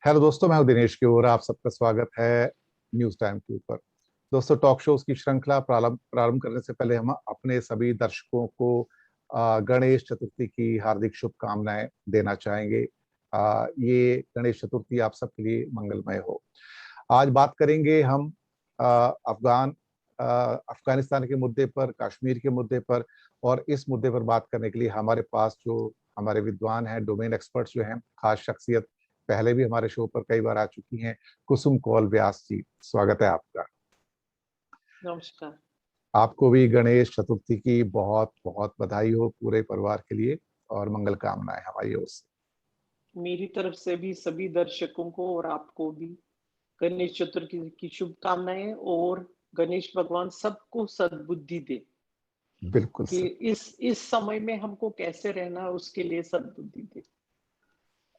Hello दोस्तों, मैं हूं दिनेश की ओर। आप सबका स्वागत है न्यूज टाइम के ऊपर। दोस्तों, टॉक शोज की श्रृंखला प्रारंभ प्रारंभ करने से पहले हम अपने सभी दर्शकों को गणेश चतुर्थी की हार्दिक शुभकामनाएं देना चाहेंगे। ये गणेश चतुर्थी आप सबके लिए मंगलमय हो। आज बात करेंगे हम अ, अफगान अ, अफगानिस्तान के मुद्दे पर, कश्मीर के मुद्दे पर। और इस मुद्दे पर बात करने के लिए हमारे पास जो हमारे विद्वान हैं, डोमेन एक्सपर्ट्स जो हैं, खास शख्सियत, पहले भी हमारे शो पर कई बार आ चुकी हैं। कुसुम कौल व्यास जी, स्वागत है आपका। नमस्कार। आपको भी गणेश चतुर्थी की बहुत बहुत बधाई हो पूरे परिवार के लिए, और मंगल कामनाएं हमारी ओर से। मेरी तरफ से भी सभी दर्शकों को और आपको भी गणेश चतुर्थी की शुभकामनाएं, और गणेश भगवान सबको सद्बुद्धि दे बिल्कुल कि सर। इस समय में हमको कैसे रहना है, उसके लिए सद्बुद्धि दे।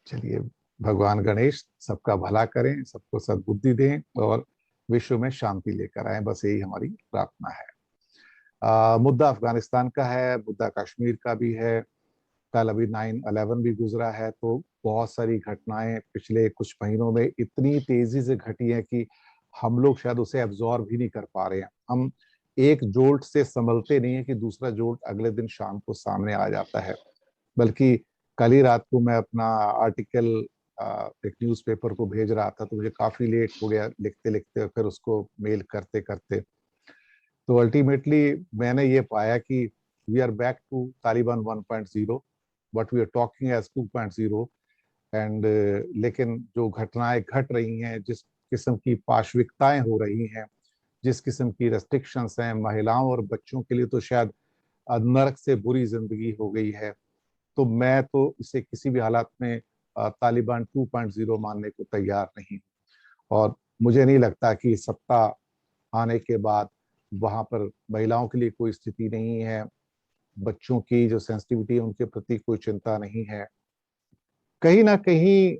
चलिए, भगवान गणेश सबका भला करें, सबको सद्बुद्धि दें और विश्व में शांति लेकर आए, बस यही हमारी प्रार्थना है। मुद्दा अफगानिस्तान का है, मुद्दा कश्मीर का भी है। कल अभी 9/11 भी गुजरा है, तो बहुत सारी घटनाएं पिछले कुछ महीनों में इतनी तेजी से घटी हैं कि हम लोग शायद उसे एब्जॉर्ब भी नहीं कर पा रहे हैं। हम एक जोल्ट से संभलते नहीं है कि दूसरा जोल्ट अगले दिन शाम को सामने आ जाता है। बल्कि कल ही रात को मैं अपना आर्टिकल एक न्यूज़पेपर को भेज रहा था, तो मुझे काफी लेट हो गया लिखते लिखते, और फिर उसको मेल करते करते। तो अल्टीमेटली मैंने ये पाया कि we are back to Taliban 1.0, but we are talking as 2.0। And लेकिन जो घटनाएं घट रही हैं, जिस किस्म की पाशविकताएं हो रही हैं, जिस किस्म की रेस्ट्रिक्शंस हैं, महिलाओं और बच्चों के लिए तो शायद नरक से बुरी जिंदगी हो गई है। तो मैं तो इसे किसी भी हालात में तालिबान 2.0 मानने को तैयार नहीं। और मुझे नहीं लगता कि सत्ता आने के बाद वहां पर महिलाओं के लिए कोई स्थिति नहीं है, बच्चों की जो सेंसिटिविटी है उनके प्रति कोई चिंता नहीं है। कहीं ना कहीं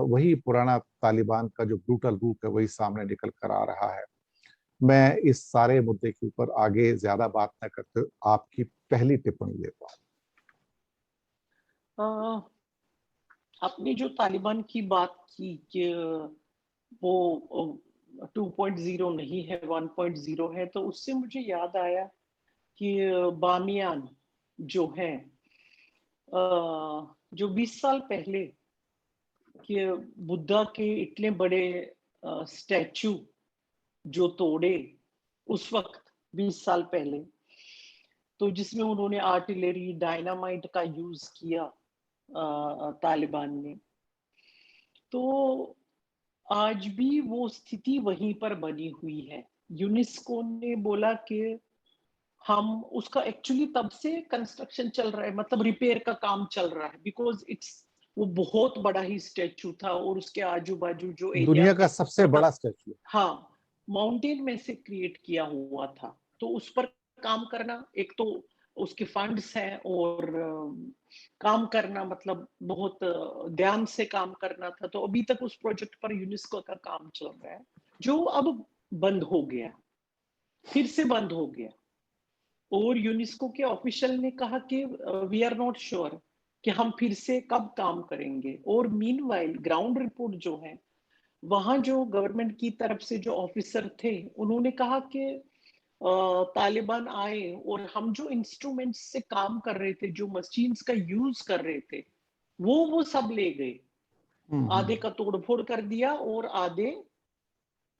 वही पुराना तालिबान का जो ब्रूटल रूप है वही सामने निकल कर आ रहा है। मैं इस सारे मुद्दे के ऊपर आगे ज्यादा बात न करते हुए आपकी पहली टिप्पणी लेता हूँ। अ, आपने जो तालिबान की बात की कि वो 2.0 नहीं है, 1.0 है, तो उससे मुझे याद आया कि बामियान जो है, जो 20 साल पहले कि बुद्धा के इतने बड़े स्टैचू जो तोड़े उस वक्त 20 साल पहले, तो जिसमें उन्होंने आर्टिलरी डायनामाइट का यूज किया तालिबान ने, तो आज भी वो स्थिति वहीं पर बनी हुई है। यूनेस्को ने बोला कि हम उसका एक्चुअली तब से कंस्ट्रक्शन चल रहा है, मतलब रिपेयर का काम चल रहा है, बिकॉज इट्स वो बहुत बड़ा ही स्टैचू था, और उसके आजू बाजू जो एरिया दुनिया का थे, सबसे बड़ा मतलब स्टैचू। हाँ, माउंटेन में से क्रिएट किया हुआ था। तो उस पर काम करना, एक तो उसके फंड्स हैं, और काम करना मतलब बहुत ध्यान से काम करना था। तो अभी तक उस प्रोजेक्ट पर यूनेस्को का काम चल रहा है, जो अब बंद हो गया, फिर से बंद हो गया। और यूनेस्को के ऑफिशियल ने कहा कि वी आर नॉट श्योर कि हम फिर से कब काम करेंगे। और मीनवाइल ग्राउंड रिपोर्ट जो है, वहां जो गवर्नमेंट की तरफ से जो ऑफिसर थे, उन्होंने कहा कि तालिबान आए और हम जो इंस्ट्रूमेंट्स से काम कर रहे थे, जो मशीन्स का यूज कर रहे थे, वो सब ले गए। आधे का तोड़फोड़ कर दिया और आधे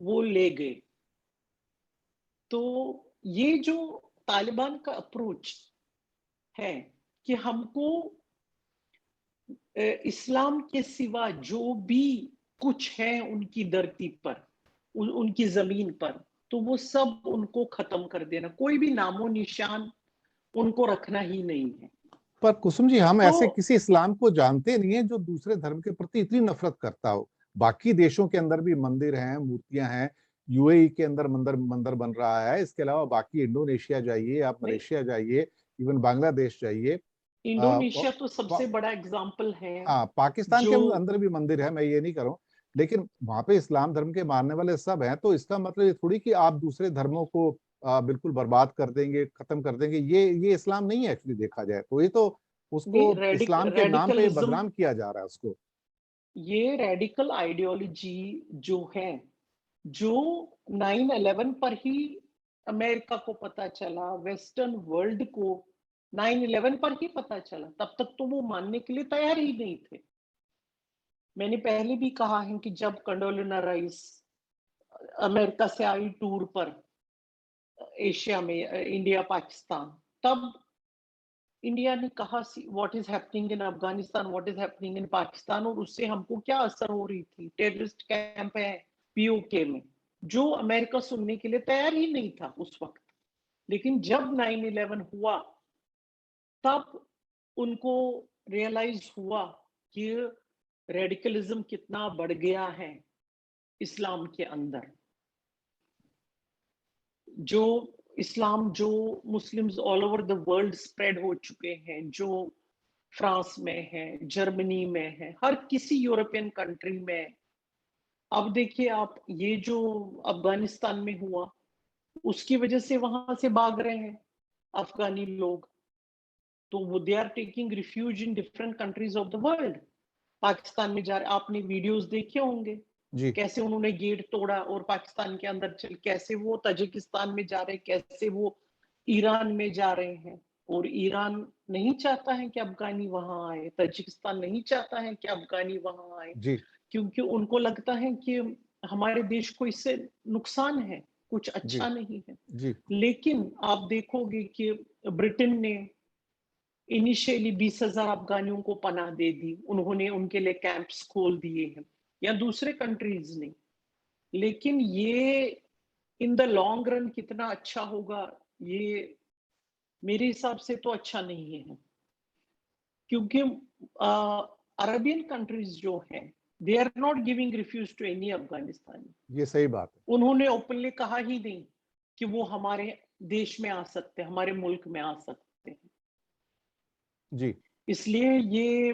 वो ले गए। तो ये जो तालिबान का अप्रोच है कि हमको इस्लाम के सिवा जो भी कुछ है उनकी धरती पर, उनकी जमीन पर, तो वो सब उनको खत्म कर देना, कोई भी नामो निशान उनको रखना ही नहीं है। पर कुसुम जी, हम तो ऐसे किसी इस्लाम को जानते नहीं है जो दूसरे धर्म के प्रति इतनी नफरत करता हो। बाकी देशों के अंदर भी मंदिर हैं, मूर्तियां हैं। यूएई के अंदर मंदिर मंदिर बन रहा है। इसके अलावा बाकी इंडोनेशिया जाइए, आप नहीं, मलेशिया जाइए, इवन बांग्लादेश जाइए। आ, इंडोनेशिया तो सबसे बड़ा एग्जाम्पल है। हाँ, पाकिस्तान के जो अंदर भी मंदिर है, मैं ये नहीं कर रहा हूँ। लेकिन वहां पे इस्लाम धर्म के मानने वाले सब हैं, तो इसका मतलब ये थोड़ी कि आप दूसरे धर्मों को बिल्कुल बर्बाद कर देंगे, खत्म कर देंगे। ये इस्लाम नहीं है एक्चुअली, देखा जाए तो। ये तो उसको नहीं, इस्लाम के नाम पे रेडिकलिज्म, बदनाम किया जा रहा है उसको। ये रेडिकल आइडियोलॉजी जो है, जो 9/11 पर ही अमेरिका को पता चला, वेस्टर्न वर्ल्ड को 9/11 पर ही पता चला, तब तक तो वो मानने के लिए तैयार ही नहीं थे। मैंने पहले भी कहा है कि जब कंडोलिना राइस अमेरिका से आई टूर पर एशिया में, इंडिया पाकिस्तान, तब इंडिया ने कहा what is happening in Afghanistan, what is happening in Pakistan, और उससे हमको क्या असर हो रही थी। टेररिस्ट कैंप है पीओके में, जो अमेरिका सुनने के लिए तैयार ही नहीं था उस वक्त। लेकिन जब 9/11 हुआ, तब उनको रियलाइज हुआ कि रेडिकलिज्म कितना बढ़ गया है इस्लाम के अंदर। जो इस्लाम, जो Muslims all over the world spread हो चुके हैं, जो फ्रांस में है, जर्मनी में है, हर किसी यूरोपियन कंट्री में। अब देखिए आप, ये जो अफगानिस्तान में हुआ, उसकी वजह से वहां से भाग रहे हैं अफगानी लोग। तो वो they are taking refuge in different countries of the world. Pakistan में जा रहे, आपने वीडियोस देखे होंगे जी कैसे उन्होंने गेट तोड़ा और पाकिस्तान के अंदर चल, कैसे वो तजिकिस्तान में जा रहे हैं, कैसे वो ईरान में जा रहे हैं। और ईरान नहीं चाहता है कि अफगानी वहां आए, तजिकिस्तान नहीं चाहता है कि अफगानी वहां आए, जी क्योंकि उनको लगता है कि हमारे देश को इससे नुकसान है, कुछ जी अच्छा नहीं है। जी लेकिन आप देखोगे कि ब्रिटेन ने इनिशियली 20,000 अफगानियों को पनाह दे दी, उन्होंने उनके लिए कैंप्स खोल दिए हैं, या दूसरे कंट्रीज ने। लेकिन ये इन द लॉन्ग रन कितना अच्छा होगा, ये मेरे हिसाब से तो अच्छा नहीं है। क्योंकि अरबियन कंट्रीज जो हैं, they are not giving refuge to any अफगानिस्तानी। ये सही बात है। उन्होंने ओपनली कहा ही नहीं कि वो हमारे देश में आ सकते हैं, हमारे मुल्क में आ सकते हैं। जी इसलिए ये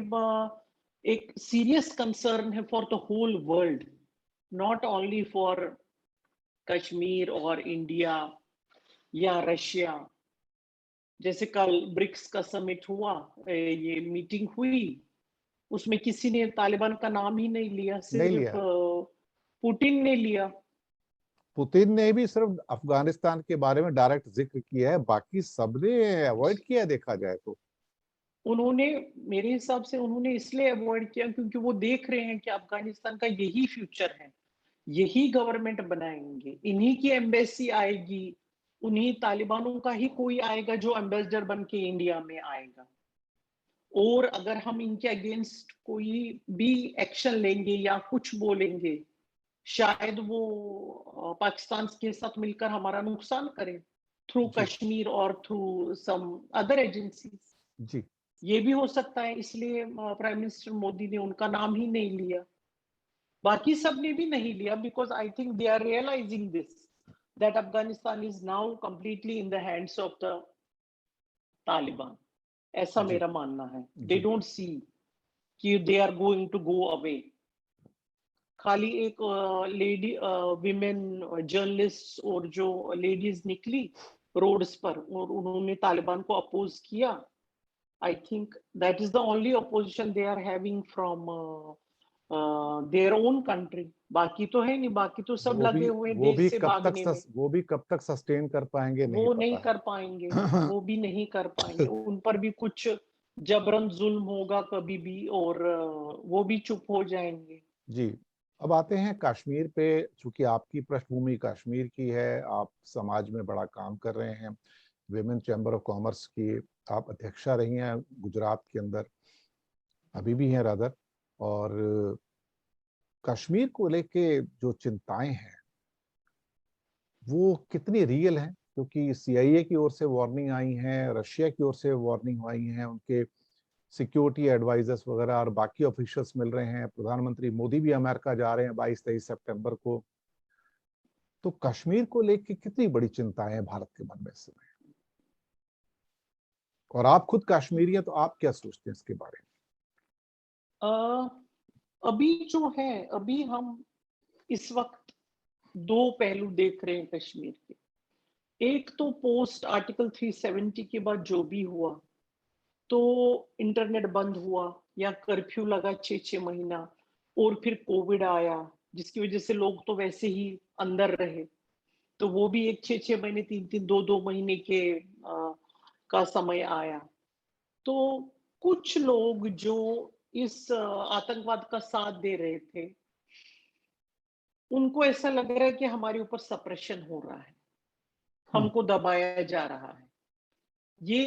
एक सीरियस कंसर्न है for the whole world, not only for Kashmir और इंडिया या रशिया। जैसे कल ब्रिक्स का समिट हुआ, ये मीटिंग हुई, उसमें किसी ने तालिबान का नाम ही नहीं लिया, नहीं सिर्फ लिया। पुतिन ने लिया। पुतिन ने भी सिर्फ अफगानिस्तान के बारे में डायरेक्ट जिक्र किया है, बाकी सबने अवॉइड किया है, देखा जाए तो। उन्होंने, मेरे हिसाब से उन्होंने इसलिए अवॉइड किया क्योंकि वो देख रहे हैं कि अफगानिस्तान का यही फ्यूचर है, यही गवर्नमेंट बनाएंगे, इन्हीं की एम्बेसी आएगी, उन्हीं तालिबानों का ही कोई आएगा जो एम्बेसडर बन के इंडिया में आएगा। और अगर हम इनके अगेंस्ट कोई भी एक्शन लेंगे या कुछ बोलेंगे, शायद वो पाकिस्तान के साथ मिलकर हमारा नुकसान करें, थ्रू जी कश्मीर और थ्रू सम अदर एजेंसीज। जी ये भी हो सकता है, इसलिए प्राइम मिनिस्टर मोदी ने उनका नाम ही नहीं लिया। बाकी सब ने भी नहीं लिया, because I think they are realising this, that Afghanistan is now completely in the hands of the Taliban. ऐसा जी मेरा मानना है। दे जी डोंट सी कि they are going to go away. खाली एक लेडी विमेन जर्नलिस्ट और जो लेडीज निकली रोड्स पर और उन्होंने तालिबान को अपोज किया, I think that is the only opposition they are having from their own country. बाकी तो है नहीं, बाकी तो सब लगे हुए हैं देश से भागने में। वो भी कब तक सस्टेन कर पाएंगे नहीं वो नहीं पता कर पाएंगे, है। वो भी नहीं कर पाएंगे, उन पर भी कुछ जबरन जुल्म होगा कभी भी, और वो भी चुप हो जाएंगे। जी। अब आते हैं कश्मीर पे। चूंकि आपकी पृष्ठभूमि कश्मीर की है, आप समाज में बड़ा काम कर रहे हैं, विमेन चैम्बर ऑफ कॉमर्स की आप अध्यक्षा रही हैं गुजरात के अंदर, अभी भी हैं रादर। और कश्मीर को लेके जो चिंताएं हैं वो कितनी रियल हैं? क्योंकि सीआईए की ओर से वार्निंग आई हैं, रशिया की ओर से वार्निंग आई हैं, उनके सिक्योरिटी एडवाइजर्स वगैरह और बाकी ऑफिशियल्स मिल रहे हैं, प्रधानमंत्री मोदी भी अमेरिका जा रहे हैं 22-23 सितंबर को। तो कश्मीर को लेके कितनी बड़ी चिंताएं हैं भारत के मन में इस समय? और आप खुद कश्मीरी हैं, तो आप क्या सोचते हैं इसके बारे अ, अभी जो है, अभी हम इस वक्त दो पहलू देख रहे हैं कश्मीर के। एक तो पोस्ट आर्टिकल 370 के बाद जो भी हुआ, तो इंटरनेट बंद हुआ या कर्फ्यू लगा 6-6 महीना, और फिर कोविड आया, जिसकी वजह से लोग तो वैसे ही अंदर रहे, तो वो भी एक 6-6 महीने, 3-3, 2-2 महीने के का समय आया। तो कुछ लोग जो इस आतंकवाद का साथ दे रहे थे, उनको ऐसा लग रहा है कि हमारे ऊपर सप्रेशन हो रहा है, हम्म, हमको दबाया जा रहा है। ये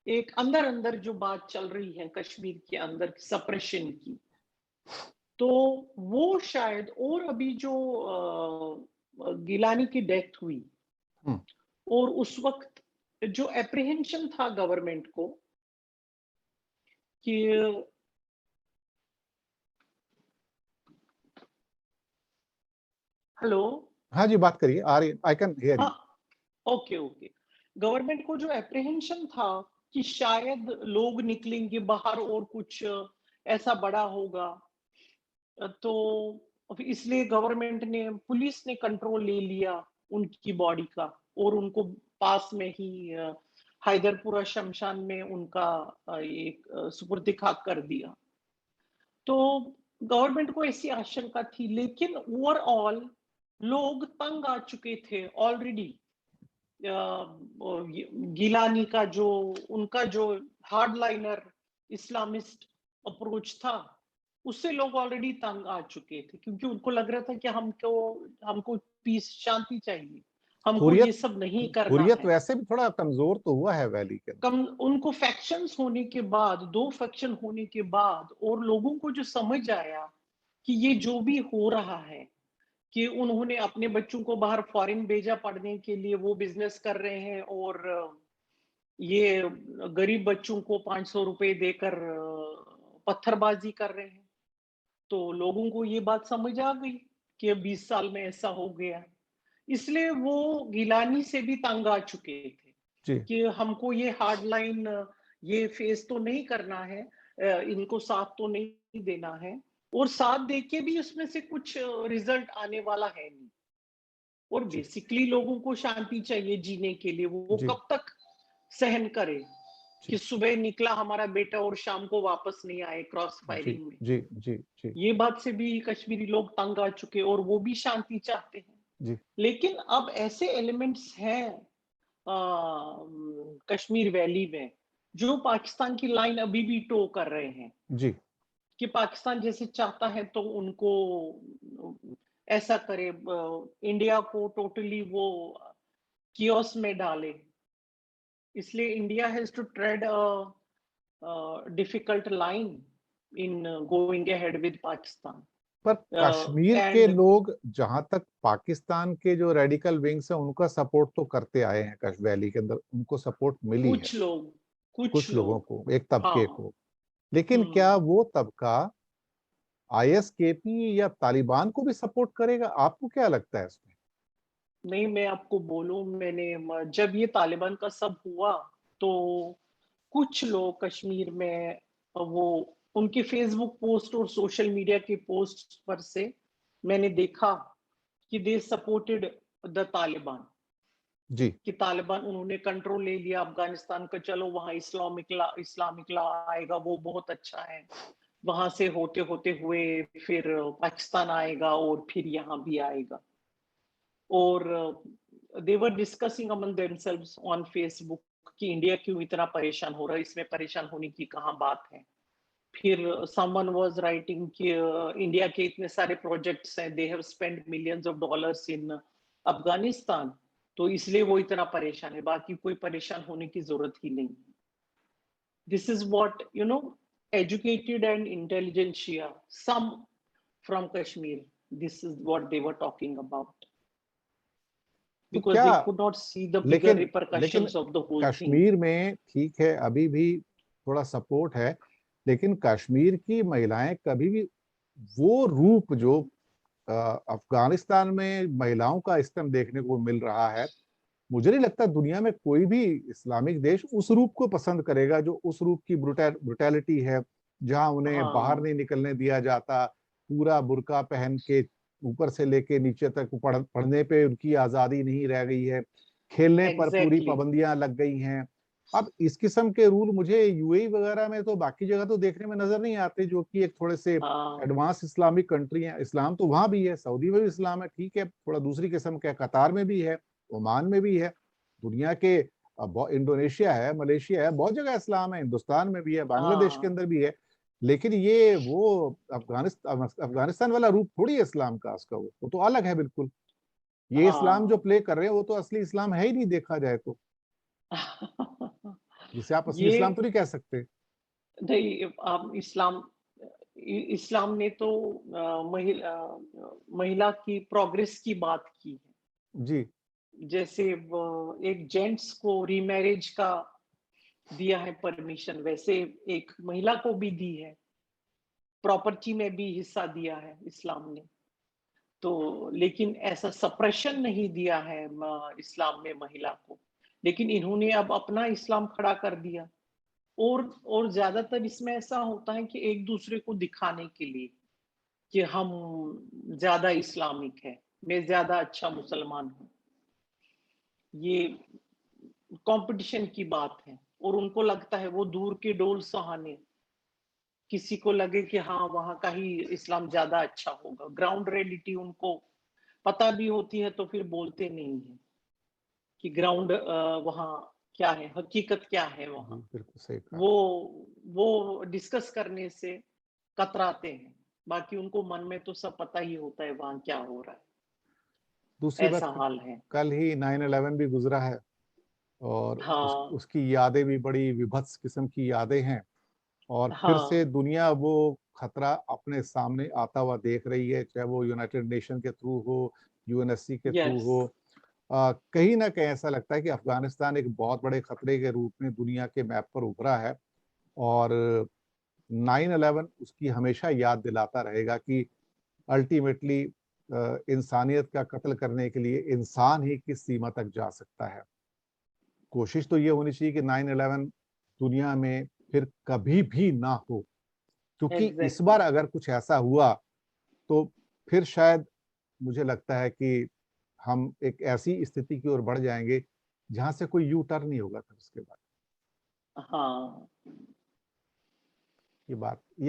एक अंदर-अंदर जो बात चल रही है कश्मीर के अंदर सप्रेशन की, तो वो शायद, और अभी जो गिलानी की डेथ हुई, हम्म। और उस वक़्त जो एप्रीहेंशन था गवर्नमेंट को कि हेलो? हाँ जी, बात करिए, आ रही, आई कैन हियर हाँ, यू। Okay, okay. गवर्नमेंट को जो एप्रीहेंशन था कि शायद लोग निकलेंगे बाहर और कुछ ऐसा बड़ा होगा, तो इसलिए गवर्नमेंट ने, पुलिस ने कंट्रोल ले लिया उनकी बॉडी का, और उनको पास में ही हैदरपुरा शमशान में उनका एक सुपुर्द खाक कर दिया। तो गवर्नमेंट को ऐसी आशंका थी, लेकिन ओवरऑल लोग तंग आ चुके थे ऑलरेडी। गिलानी का जो, उनका जो हार्डलाइनर इस्लामिस्ट अप्रोच था, उससे लोग ऑलरेडी तंग आ चुके थे, क्योंकि उनको लग रहा था कि हमको हमको पीस, शांति चाहिए, हमको ये हुरियत, सब नहीं करना हुरियत है। वैसे भी थोड़ा कमजोर तो हुआ है वैली के अंदर। कम उनको फैक्शंस होने के बाद, दो फैक्शन होने के बाद, और लोगों को जो समझ आया कि ये जो भी हो रहा है, कि उन्होंने अपने बच्चों को बाहर फॉरेन भेजा पढ़ने के लिए, वो बिजनेस कर रहे हैं, और ये गरीब बच्चों को 500 रुपए देकर पत्थरबाजी कर रहे हैं। तो लोगों को ये बात समझ आ गई कि 20 साल में ऐसा हो गया। इसलिए वो गिलानी से भी तंग आ चुके थे जी कि हमको ये हार्ड लाइन, ये फेस तो नहीं करना है, इनको साथ तो नहीं देना है, और साथ देके भी उसमें से कुछ रिजल्ट आने वाला है नहीं। और जी बेसिकली लोगों को शांति चाहिए जीने के लिए, वो जी कब तक सहन करे कि जी सुबह निकला हमारा बेटा और शाम को वापस नहीं आए क्रॉस जी फायरिंग में। जी जी जी ये बात से भी कश्मीरी लोग तंग आ चुके, और वो भी शांति चाहते हैं। जी लेकिन अब ऐसे एलिमेंट्स हैं कश्मीर वैली में, जो पाकिस्तान की लाइन अभी भी टो कर रहे हैं, जी कि पाकिस्तान जैसे चाहता है तो उनको ऐसा करे, इंडिया को टोटली वो कियोस में डाले। इसलिए India has to tread difficult line in going ahead with Pakistan. पर कश्मीर के एंड लोग जहां तक पाकिस्तान के जो रेडिकल विंग्स है उनका सपोर्ट तो करते आए हैं, कश्मीर वैली के अंदर उनको सपोर्ट मिली है कुछ लोग, कुछ कुछ लोगों लोग, को, एक तबके हाँ, को। लेकिन क्या वो तबका आईएसकेपी या तालिबान को भी सपोर्ट करेगा? आपको क्या लगता है इसमें? नहीं, मैं आपको बोलूं, जब ये तालिबान का सब हुआ, तो कुछ लोग कश्मीर में, वो उनके फेसबुक पोस्ट और सोशल मीडिया के पोस्ट पर से मैंने देखा कि दे सपोर्टेड द तालिबान, जी कि तालिबान उन्होंने कंट्रोल ले लिया अफगानिस्तान का, चलो वहां इस्लामिक लॉ आएगा, वो बहुत अच्छा है, वहां से होते होते हुए फिर पाकिस्तान आएगा, और फिर यहाँ भी आएगा। और they were discussing among themselves on Facebook कि इंडिया क्यों इतना परेशान हो रहा है, इसमें परेशान होने की कहाँ बात है। फिर समवन वाज राइटिंग कि इंडिया के इतने सारे प्रोजेक्ट्स हैं, they have spend millions of dollars in Afghanistan, तो इसलिए वो इतना परेशान है, बाकी कोई परेशान होने की जरूरत ही नहीं। This is what educated and intelligentsia some from Kashmir, this is what they were talking about, तो because क्या, they could not see the bigger लेकिन लेकिन repercussions of the whole thing. Kashmir में ठीक है, अभी भी थोड़ा सपोर्ट है, लेकिन कश्मीर की महिलाएं कभी भी वो रूप जो अफगानिस्तान में महिलाओं का इस टाइम देखने को मिल रहा है, मुझे नहीं लगता दुनिया में कोई भी इस्लामिक देश उस रूप को पसंद करेगा, जो उस रूप की ब्रुटैलिटी है, जहां उन्हें बाहर हाँ, नहीं निकलने दिया जाता, पूरा बुर्का पहन के ऊपर से लेके नीचे तक पढ़ने पे उनकी आजादी नहीं रह गई है, खेलने पर पूरी एग्जैक्टली, पाबंदियां लग गई हैं, अब इस किस्म के रूल मुझे यूएई वगैरह में तो बाकी जगह तो देखने में नजर नहीं आते, जो कि एक थोड़े से हाँ एडवांस इस्लामिक कंट्री है। इस्लाम तो वहां भी है, सऊदी में भी इस्लाम है, ठीक है, थोड़ा दूसरी किस्म का, कतार में भी है, ओमान में भी है, दुनिया के इंडोनेशिया है, मलेशिया है, बहुत जगह इस्लाम है, हिंदुस्तान में भी है, बांग्लादेश के हाँ अंदर भी है। लेकिन ये वो अफगानिस्तान वाला रूप थोड़ी है इस्लाम का, उसका वो तो अलग है बिल्कुल। ये इस्लाम जो हाँ। प्ले कर रहे हैं वो तो असली इस्लाम है ही नहीं, देखा जाए तो, जिसे आप असली ये इस्लाम तो नहीं कह सकते। नहीं, आप इस्लाम इस्लाम ने तो महिला की प्रोग्रेस की बात की है। जी। जैसे वो एक जेंट्स को रीमैरिज का दिया है परमिशन, वैसे एक महिला को भी दी है, प्रॉपर्टी में भी हिस्सा दिया है इस्लाम ने। तो लेकिन ऐसा सप्रेशन नहीं दिया है इस्लाम में महिला को। लेकिन इन्होंने अब अपना इस्लाम खड़ा कर दिया। और ज्यादातर इसमें ऐसा होता है कि एक दूसरे को दिखाने के लिए कि हम ज्यादा इस्लामिक है, मैं ज्यादा अच्छा मुसलमान हूँ। ये कंपटीशन की बात है, और उनको लगता है वो दूर के डोल सहाने, किसी को लगे कि हाँ वहां का ही इस्लाम ज्यादा अच्छा होगा। ग्राउंड रियलिटी उनको पता भी होती है तो फिर बोलते नहीं है कि ग्राउंड वहाँ क्या है, हकीकत क्या है जी वहाँ। बिल्कुल सही कहा। वो वो डिस्कस करने से कतराते हैं। बाकी उनको मन में तो सब पता ही होता है वहां क्या हो रहा दूसरी है। बात, ऐसा हाल है। कल ही 9/11 भी गुजरा है, और हाँ उसकी यादें भी बड़ी विभत्स किस्म की यादें हैं। और फिर से हाँ। दुनिया वो खतरा अपने सामने आता हुआ देख रही है, चाहे वो यूनाइटेड नेशन के थ्रू हो, यूएनएससी के थ्रू यस। हो। कहीं ना कहीं ऐसा लगता है कि अफगानिस्तान एक बहुत बड़े खतरे के रूप में दुनिया के मैप पर उभरा है। और 9/11 उसकी हमेशा याद दिलाता रहेगा कि अल्टीमेटली इंसानियत का कत्ल करने के लिए इंसान ही किस सीमा तक जा सकता है। कोशिश तो ये होनी चाहिए कि 9/11 दुनिया में फिर कभी भी ना हो, क्योंकि इस एग्जैक्टली। बार अगर कुछ ऐसा हुआ तो फिर शायद मुझे लगता है कि हम एक ऐसी स्थिति की ओर बढ़ जाएंगे जहां से कोई यू टर्न नहीं होगा फिर उसके बाद। हाँ। ये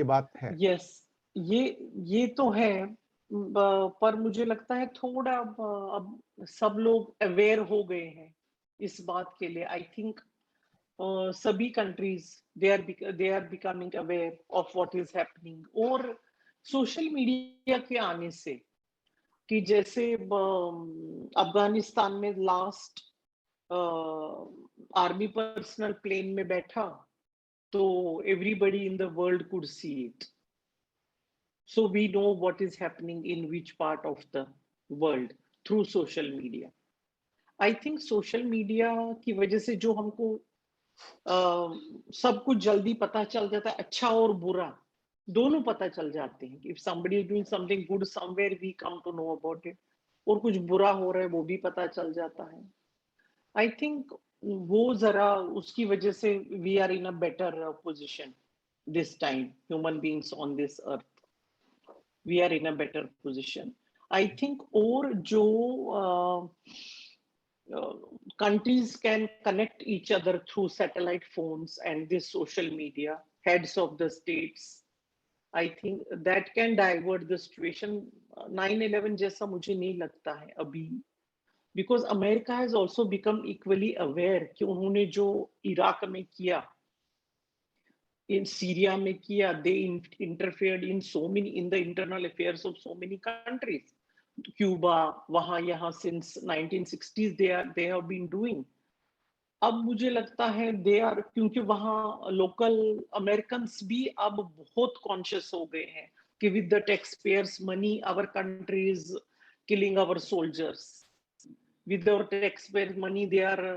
बात है। यस। ये ये तो है। पर मुझे लगता है थोड़ा अब सब लोग अवेयर हो गए हैं इस बात के लिए। आई थिंक सभी countries they are becoming aware of what is happening. और सोशल मीडिया के आने से, कि जैसे अफगानिस्तान में लास्ट आर्मी पर्सनल प्लेन में बैठा तो everybody in the world could see it, so we know what is happening in which part of the world through social media. I think social media की वजह से जो हमको सब कुछ जल्दी पता चल जाता है, अच्छा और बुरा दोनों पता चल जाते हैं। कि if somebody is doing something good somewhere we come to know about it, और कुछ बुरा हो रहा है वो भी पता चल जाता है। आई थिंक वो जरा उसकी वजह से we are in a better position this time, human beings on this earth, we are in a better position I think. और जो countries can connect each other through satellite phones and this social media, heads of the states, I think that can divert the situation। 9/11 जैसा मुझे नहीं लगता है अभी, because America has also become equally aware कि उन्होंने जो इराक में किया, in Syria में किया, they interfered in so many in the internal affairs of so many countries। Cuba, वहां यहाँ since 1960s they have been doing। अब मुझे लगता है दे आर, क्योंकि वहाँ लोकल अमेरिकन भी अब बहुत कॉन्शियस हो गए हैं कि with the taxpayers money our country is killing our soldiers, with our taxpayer money they are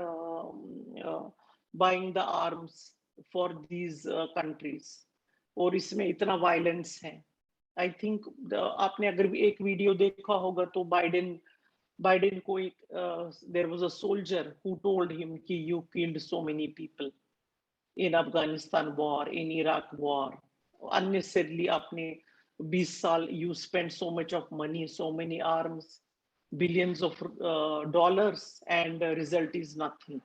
buying the arms for these countries। और इसमें इतना वायलेंस है। आई थिंक आपने अगर एक वीडियो देखा होगा तो बाइडेन को एक there was a soldier who told him कि you killed so many people in Afghanistan war, in Iraq war, unnecessarily आपने 20 साल you spend so much of money, so many arms, billions of dollars, and result is nothing।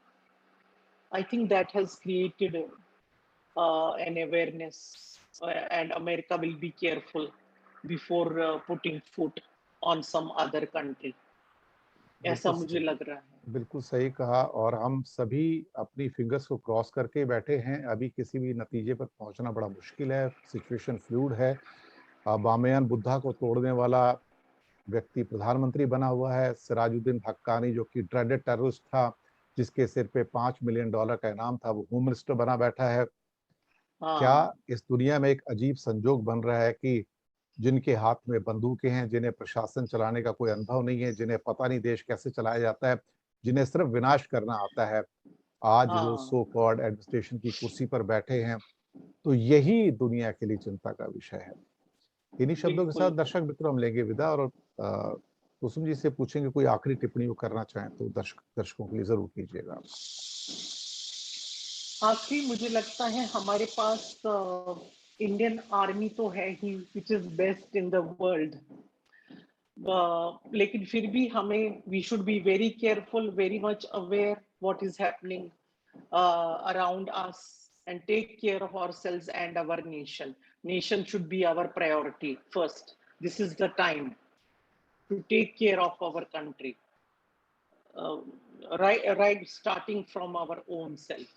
I think that has created an awareness, and America will be careful before putting foot on some other country. ऐसा बिल्कुल मुझे लग रहा है। बिल्कुल सही कहा। और हम सभी अपनी फिंगर्स को क्रॉस करके बैठे हैं। अभी किसी भी नतीजे पर पहुंचना बड़ा मुश्किल है, सिचुएशन फ्लूइड है। बामियान बुद्धा को तोड़ने वाला व्यक्ति प्रधानमंत्री बना हुआ है, सिराजुद्दीन हक्कानी जो कि ड्रेडेड टेररिस्ट था, जिसके सिर पे $5 मिलियन का इनाम था, वो होम मिनिस्टर बना बैठा है। क्या हाँ, इस दुनिया में एक अजीब संजोग बन रहा है कि जिनके हाथ में बंदूकें हैं, जिन्हें प्रशासन चलाने का कोई अनुभव नहीं है, जिन्हें पता नहीं देश कैसे चलाया जाता है, जिन्हें सिर्फ विनाश करना आता है, आज वो हाँ, सो कॉल्ड एडमिनिस्ट्रेशन की कुर्सी पर बैठे हैं। तो यही दुनिया के लिए चिंता का विषय है। इन्हीं शब्दों के साथ बिल्कुल। दर्शक मित्रों हम लेंगे विदा, और कुसुम जी से पूछेंगे कोई आखिरी टिप्पणी वो करना चाहें तो दर्शकों के लिए जरूर कीजिएगा। आखिरी मुझे लगता है हमारे पास इंडियन आर्मी तो है ही, which is best in the world. लेकिन फिर भी हमें we should be very careful, very much aware what is happening around us, and take care of ourselves and our nation. Nation should be our priority first. This is the time to take care of our country, uh, right starting from our own self.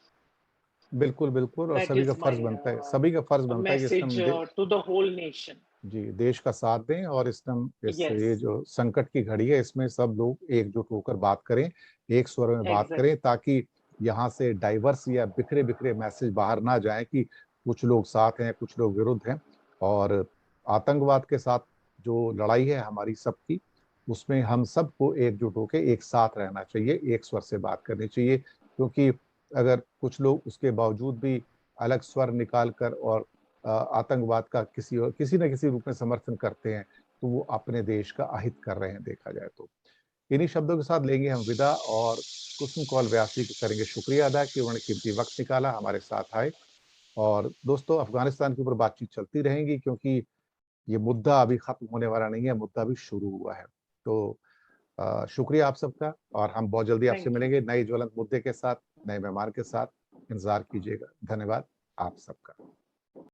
बिल्कुल बिल्कुल। और That सभी का is my फर्ज बनता है, सभी का फर्ज बनता है कि इस message समय to the whole nation. जी देश का साथ दें। और इस समय ये Yes, जो संकट की घड़ी है, इसमें सब लोग एकजुट होकर बात करें, एक स्वर में बात करें, exactly. ताकि यहाँ से डाइवर्स या बिखरे बिखरे मैसेज बाहर ना जाए कि कुछ लोग साथ हैं, कुछ लोग विरुद्ध हैं। और आतंकवाद के साथ जो लड़ाई है हमारी सबकी, उसमें हम सबको एकजुट होकर एक साथ रहना चाहिए, एक स्वर से बात करनी चाहिए। क्योंकि अगर कुछ लोग उसके बावजूद भी अलग स्वर निकाल कर और आतंकवाद का किसी न किसी रूप में समर्थन करते हैं, तो वो अपने देश का अहित कर रहे हैं देखा जाए तो। इन्हीं शब्दों के साथ लेंगे हम विदा, और कुसुम कौल व्यासी को करेंगे शुक्रिया अदा कि उन्होंने कीमती वक्त निकाला, हमारे साथ आए। और दोस्तों, अफगानिस्तान के ऊपर बातचीत चलती रहेंगी, क्योंकि ये मुद्दा अभी खत्म होने वाला नहीं है, मुद्दा अभी शुरू हुआ है। तो शुक्रिया आप सबका, और हम बहुत जल्दी आपसे Thank you. मिलेंगे नए ज्वलंत मुद्दे के साथ, नए मेहमान के साथ। इंतजार कीजिएगा। धन्यवाद आप सबका।